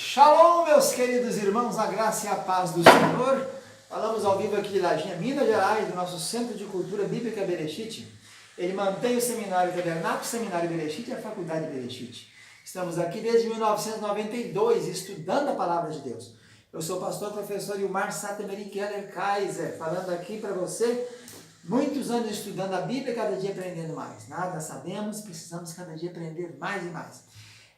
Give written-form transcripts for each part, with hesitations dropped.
Shalom, meus queridos irmãos, a graça e a paz do Senhor. Falamos ao vivo aqui de Lajinha, Minas Gerais, do nosso Centro de Cultura Bíblica Bereshit. Ele mantém o Seminário Tabernáculo, o Seminário Bereshit e a Faculdade Bereshit. Estamos aqui desde 1992, estudando a Palavra de Deus. Eu sou o pastor professor Ilmar Satemeri Keller Kaiser, falando aqui para você, muitos anos estudando a Bíblia, cada dia aprendendo mais. Nada sabemos, precisamos cada dia aprender mais e mais.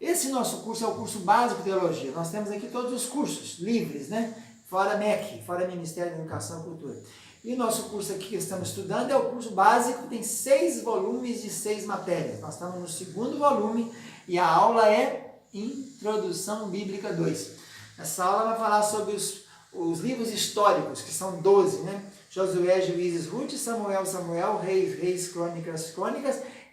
Esse nosso curso é o curso básico de teologia. Nós temos aqui todos os cursos livres, né? Fora MEC, fora Ministério da Educação e Cultura. E o nosso curso aqui que estamos estudando é o curso básico, tem 6 volumes de 6 matérias. Nós estamos no 2º volume e a aula é Introdução Bíblica 2. Essa aula vai falar sobre os livros históricos, que são 12, né? Josué, Juízes, Ruth, Samuel, Reis, Crônicas,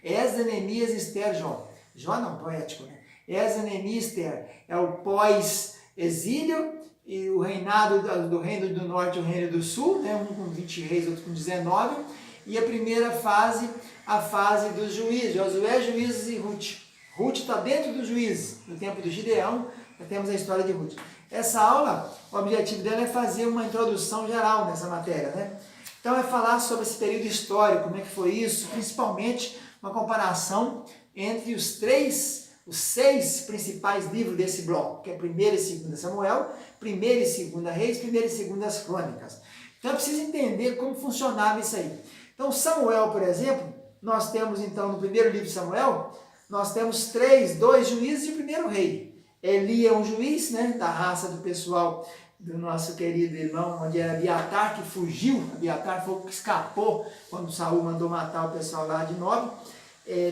Esdras, Neemias, Esther, Jó. Jó não, poético, né? Esdras, Neemias, Esther. É o pós-exílio e o reinado do reino do norte e o reino do sul, né? Um com 20 reis, outro com 19. E a primeira fase, a fase dos juízes, Josué, Juízes e Ruth. Ruth está dentro dos juízes, no tempo do Gideão, temos a história de Ruth. Essa aula, o objetivo dela é fazer uma introdução geral nessa matéria, né? Então é falar sobre esse período histórico, como é que foi isso, principalmente uma comparação entre os 6 principais livros desse bloco, que é 1º e 2º Samuel, 1º e 2º Reis, 1º e 2º Crônicas. Então é preciso entender como funcionava isso aí. Então Samuel, por exemplo, nós temos então no primeiro livro de Samuel, nós temos 2 juízes e o primeiro rei. Eli é um juiz, né, da raça do pessoal do nosso querido irmão, onde era Abiatar, que fugiu. Abiatar foi o que escapou quando Saul mandou matar o pessoal lá de Nob,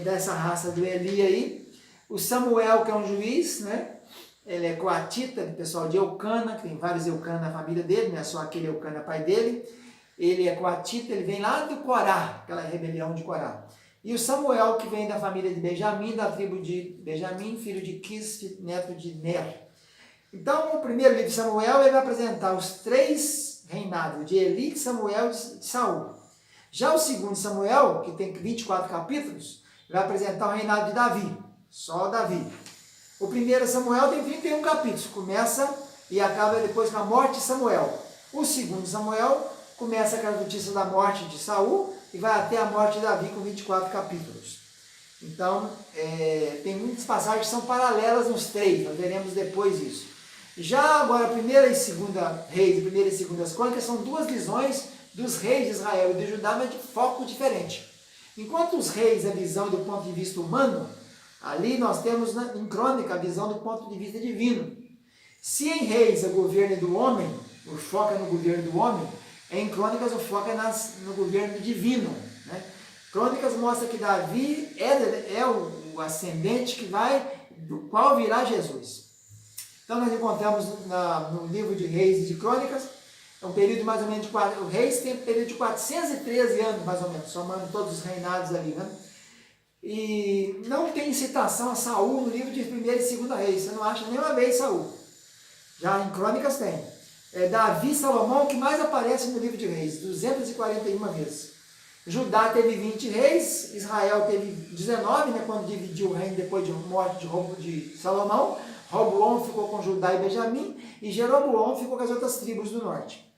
dessa raça do Eli aí. O Samuel, que é um juiz, né, ele é coatita, do pessoal de Eucana, que tem vários Eucana na família dele, não é só aquele Eucana pai dele. Ele é coatita, ele vem lá do Corá, aquela rebelião de Corá. E o Samuel, que vem da família de Benjamim, da tribo de Benjamim, filho de Quis, neto de Ner. Então, o primeiro livro de Samuel, ele vai apresentar os 3 reinados, de Eli, de Samuel e de Saul. Já o 2º Samuel, que tem 24 capítulos, vai apresentar o reinado de Davi, só Davi. O 1º Samuel tem 31 capítulos, começa e acaba depois com a morte de Samuel. O 2º Samuel começa com a notícia da morte de Saul, e vai até a morte de Davi com 24 capítulos. Então, tem muitas passagens que são paralelas nos 3, nós veremos depois isso. Já agora, 1ª e 2ª Reis e 1ª e 2ª Crônicas são 2 visões dos reis de Israel e de Judá, mas de foco diferente. Enquanto os reis, a visão do ponto de vista humano, ali nós temos em Crônica a visão do ponto de vista divino. Se em Reis o governo é do homem, o foco é no governo do homem, em Crônicas o foco é no governo divino, né? Crônicas mostra que Davi é o ascendente do qual virá Jesus. Então nós encontramos no livro de Reis e de Crônicas, é um período mais ou menos de o Reis tem um período de 413 anos, mais ou menos, somando todos os reinados ali, né? E não tem citação a Saul no livro de 1º e 2º Reis, você não acha nenhuma vez Saul. Já em Crônicas tem. Davi e Salomão, que mais aparece no livro de Reis, 241 vezes. Judá teve 20 reis, Israel teve 19, né, quando dividiu o reino depois de morte de Salomão. Roboão ficou com Judá e Benjamim, e Jeroboão ficou com as outras tribos do norte.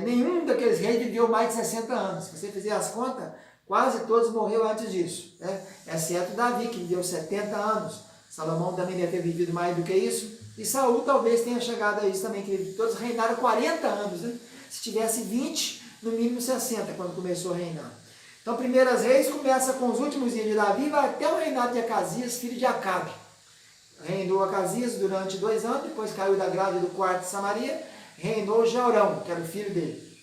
Nenhum daqueles reis viveu mais de 60 anos. Se você fizer as contas, quase todos morreram antes disso, né? Exceto Davi, que viveu 70 anos. Salomão também deve ter vivido mais do que isso. E Saul talvez tenha chegado a isso também, que todos reinaram 40 anos, né? Se tivesse 20, no mínimo 60, quando começou a reinar. Então, 1º Reis começa com os últimos dias de Davi e vai até o reinado de Acasias, filho de Acabe. Reinou Acasias durante 2 anos, depois caiu da grade do quarto de Samaria, reinou Jorão, que era o filho dele.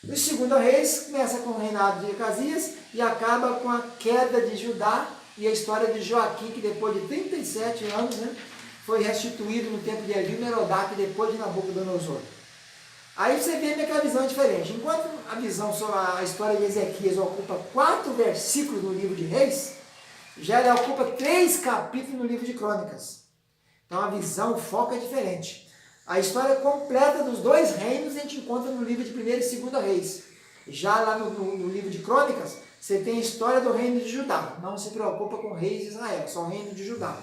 E o 2º Reis começa com o reinado de Acasias e acaba com a queda de Judá e a história de Joaquim, que depois de 37 anos, né, foi restituído no tempo de Evil-Merodach, depois de Nabucodonosor. Aí você vê que a visão é diferente. Enquanto a visão sobre a história de Ezequias ocupa 4 versículos no livro de Reis, já ela ocupa 3 capítulos no livro de Crônicas. Então a visão, o foco é diferente. A história completa dos 2 reinos a gente encontra no livro de 1º e 2º Reis. Já lá no livro de Crônicas, você tem a história do reino de Judá. Não se preocupa com reis de Israel, só o reino de Judá.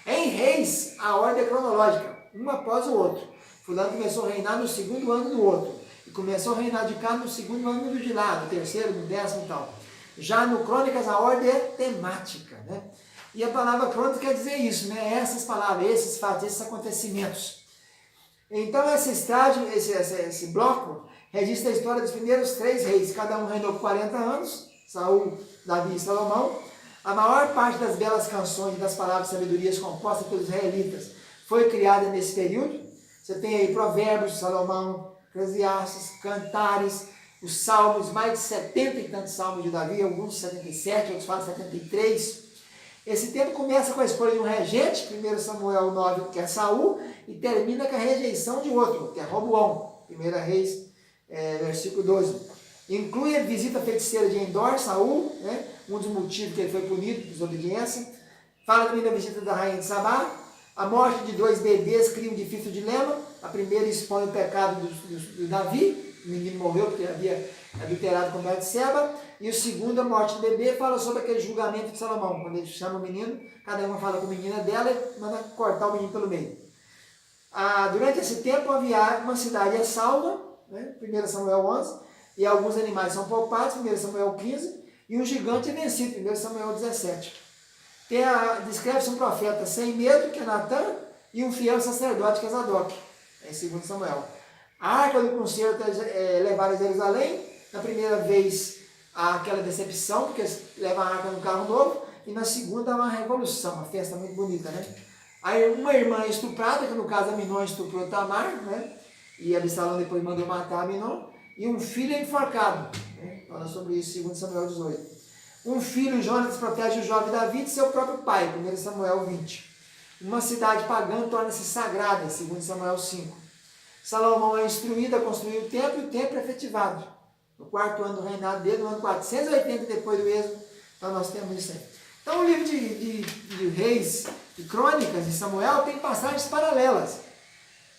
Em Reis, a ordem é cronológica. um após o outro. Fulano começou a reinar no segundo ano do outro. E começou a reinar de cá no segundo ano do de lá, no terceiro, no décimo e tal. Já no Crônicas a ordem é temática, né? E a palavra crônica quer dizer isso, né? Essas palavras, esses fatos, esses acontecimentos. Então esse bloco registra a história dos primeiros 3 reis. Cada um reinou por 40 anos, Saul, Davi e Salomão. A maior parte das belas canções e das palavras de sabedorias compostas pelos israelitas foi criada nesse período. Você tem aí Provérbios, Salomão, Eclesiastes, Cantares, os Salmos, mais de 70 e tantos salmos de Davi, alguns 77, outros falam 73. Esse tempo começa com a escolha de um regente, 1 Samuel 9, que é Saul, e termina com a rejeição de outro, que é Roboão, 1 Reis, versículo 12. Inclui a visita feiticeira de Endor, Saul, né? Um dos motivos que ele foi punido por desobediência. Fala também da visita da rainha de Sabá, a morte de 2 bebês cria um difícil dilema. A primeira expõe o pecado do Davi, o menino morreu porque havia adulterado com Betseba, e o segundo, a morte do bebê, fala sobre aquele julgamento de Salomão, quando ele chama o menino, cada uma fala com a menina dela e manda cortar o menino pelo meio. Durante esse tempo, uma cidade é salva, né? 1 Samuel 11, e alguns animais são poupados, 1 Samuel 15, e um gigante é vencido, 1 Samuel 17. Descreve-se um profeta sem medo, que é Natã, e um fiel sacerdote, que é Zadok, em 2 Samuel. A arca do concerto é levada a Jerusalém, na primeira vez há aquela decepção, porque levam a arca no carro novo, e na segunda há uma revolução, uma festa muito bonita, né? Aí uma irmã é estuprada, que no caso Aminon estuprou Tamar, né? E Absalão depois mandou matar Aminon, e um filho é enforcado, né? Fala sobre isso em 2 Samuel 18. Um filho, Jonatas, protege o jovem Davi de seu próprio pai, 1 Samuel 20. Uma cidade pagã torna-se sagrada, 2 Samuel 5. Salomão é instruído a construir o templo, e o templo é efetivado. No 4º ano do reinado dele, no ano 480 depois do Êxodo, então nós temos isso aí. Então o livro de Reis, de Crônicas, de Samuel, tem passagens paralelas.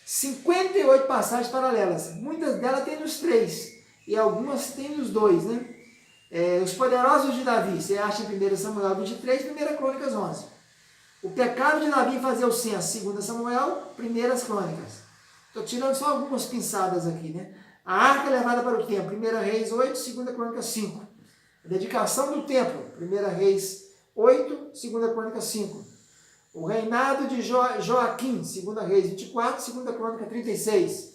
58 passagens paralelas. Muitas delas tem nos 3, e algumas tem nos 2, né? Os poderosos de Davi, você acha em 1 Samuel 23, 1 Crônicas 11. O pecado de Davi em fazer o censo, 2 Samuel, 1 Crônicas. Estou tirando só algumas pinçadas aqui, né? A arca levada para o templo, 1 Reis 8, 2 Crônicas 5. A dedicação do templo, 1 Reis 8, 2 Crônicas 5. O reinado de Joaquim, 2 Reis 24, 2 Crônicas 36.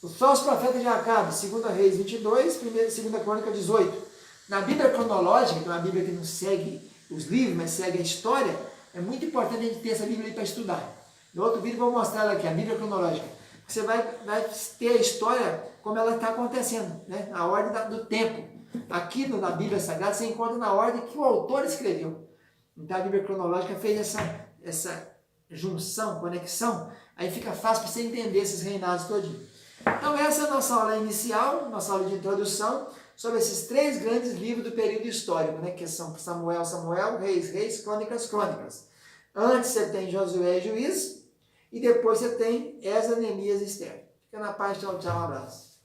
Os falsos profetas de Acabe, 2 Reis 22, 2 Crônicas 18. Na Bíblia cronológica, que é uma Bíblia que não segue os livros, mas segue a história, é muito importante a gente ter essa Bíblia aí para estudar. No outro vídeo eu vou mostrar ela aqui, a Bíblia cronológica. Você vai ter a história como ela está acontecendo, né? A ordem do tempo. Aqui na Bíblia Sagrada você encontra na ordem que o autor escreveu. Então a Bíblia cronológica fez essa junção, conexão, aí fica fácil para você entender esses reinados todinhos. Então essa é a nossa aula inicial, nossa aula de introdução, sobre esses 3 grandes livros do período histórico, né? Que são Samuel, Reis, Crônicas. Antes você tem Josué e Juízes, e depois você tem Esdras, Neemias e Esther. Fica na paz, tchau, tchau, um abraço.